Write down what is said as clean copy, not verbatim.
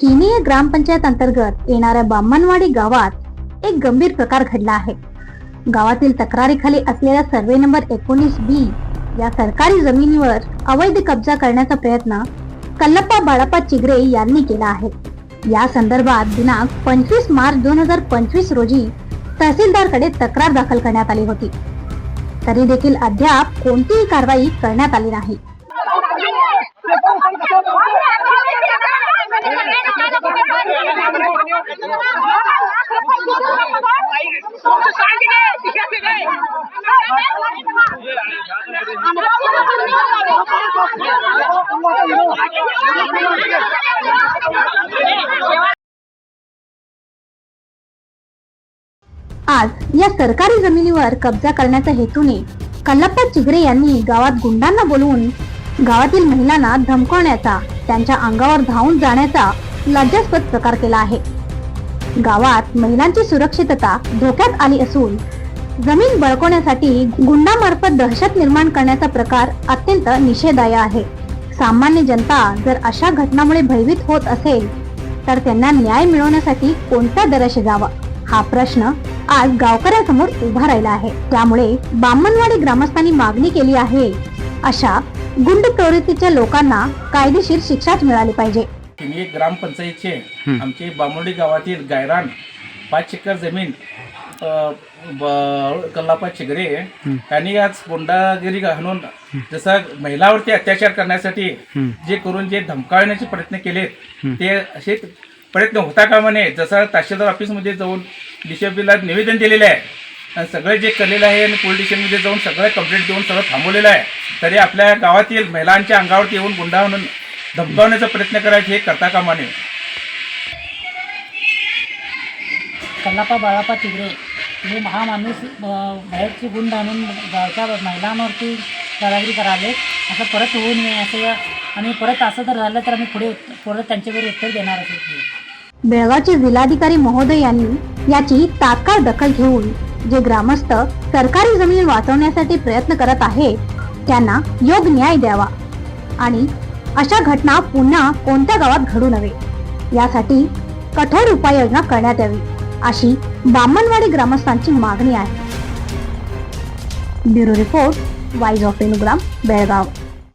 किनी ग्रामपंचायत अंतर्गत येणाऱ्या बामणवाडी गावात एक गंभीर प्रकार घडला आहे। गावातील तक्रारीखाली असलेल्या सर्वे नंबर 19B या सरकारी जमिनीवर अवैध कब्जा करण्याचा प्रयत्न कल्लप्पा बाळप्पा चिगरे यांनी केला आहे। या संदर्भात दिनांक 25 मार्च 2025 रोजी तहसीलदारकडे तक्रार दाखल करण्यात आली होती, तरी देखील अद्याप कोणतीही कारवाई करण्यात आली नाही। आज या सरकारी जमिनीवर कब्जा करण्याच्या हेतूने कल्लप्पा चिगरे यांनी गावात गुंडांना बोलवून गावातील महिलांना धमकावण्याचा, त्यांच्या अंगावर धावून जाण्याचा लज्जास्पद प्रकार केला आहे। गावात महिलांची सुरक्षितता धोक्यात आली असून जमीन बळकावण्यासाठी गुंडामार्फत दहशत निर्माण करण्याचा प्रकार अत्यंत निषेधार्ह आहे। सामान्य जनता जर अशा घटनांमुळे भयभीत होत असेल तर त्यांना न्याय मिळवण्यासाठी कोणत्या दराशी जावं, हा प्रश्न आज गावकऱ्यांसमोर उभा राहिला आहे। त्यामुळे बामणवाडी ग्रामस्थांनी मागणी केली आहे, अशा गुंड प्रवृत्तीच्या लोकांना कायदेशीर शिक्षाच मिळाली पाहिजे। किनी ग्रामपंचायतचे आमचे बामणवाडी गावातील गायरान 5 एकर जमीन कल्लप्पा चिगरे यांनी आज गुंडागिरी घालून जसं महिलावरती अत्याचार करण्यासाठी जे धमकावण्याचे प्रयत्न केले ते असे प्रयत्न होता कामा नये। जसं तहसीलदार ऑफिसमध्ये जाऊन डीसीपीला निवेदन दिलेलं आहे आणि सगळं जे केलेलं आहे आणि पोलीस स्टेशनमध्ये जाऊन सगळं कंप्लेंट देऊन सगळं थांबवलेलं आहे, तरी आपल्या गावातील महिलांच्या अंगावरती येऊन गुंडा म्हणून धमकावण्याचा प्रयत्न करायचे हे करता कामा नये। कल्लप्पा बाळप्पा चिगरे हे हा माणूस बाहेरचे गुंड आणून गावच्या महिलांवरती दादागिरी कराले, असं परत होऊ नये असं, आणि परत असं जर झालं तर आम्ही पुढे त्यांच्यावर उत्तर देणार आहोत। बेळगावचे जिल्हाधिकारी महोदय यांनी याची तात्काळ दखल घेऊन जे ग्रामस्थ सरकारी जमीन वाचवण्यासाठी प्रयत्न करत आहेत त्यांना योग्य न्याय द्यावा आणि अशा घटना पुन्हा कोणत्या गावात घडू नये यासाठी कठोर उपाययोजना करण्यात यावी, अशी बामणवाडी ग्रामस्थांची मागणी आहे। Bureau report, wise of Renugram, Belgaum.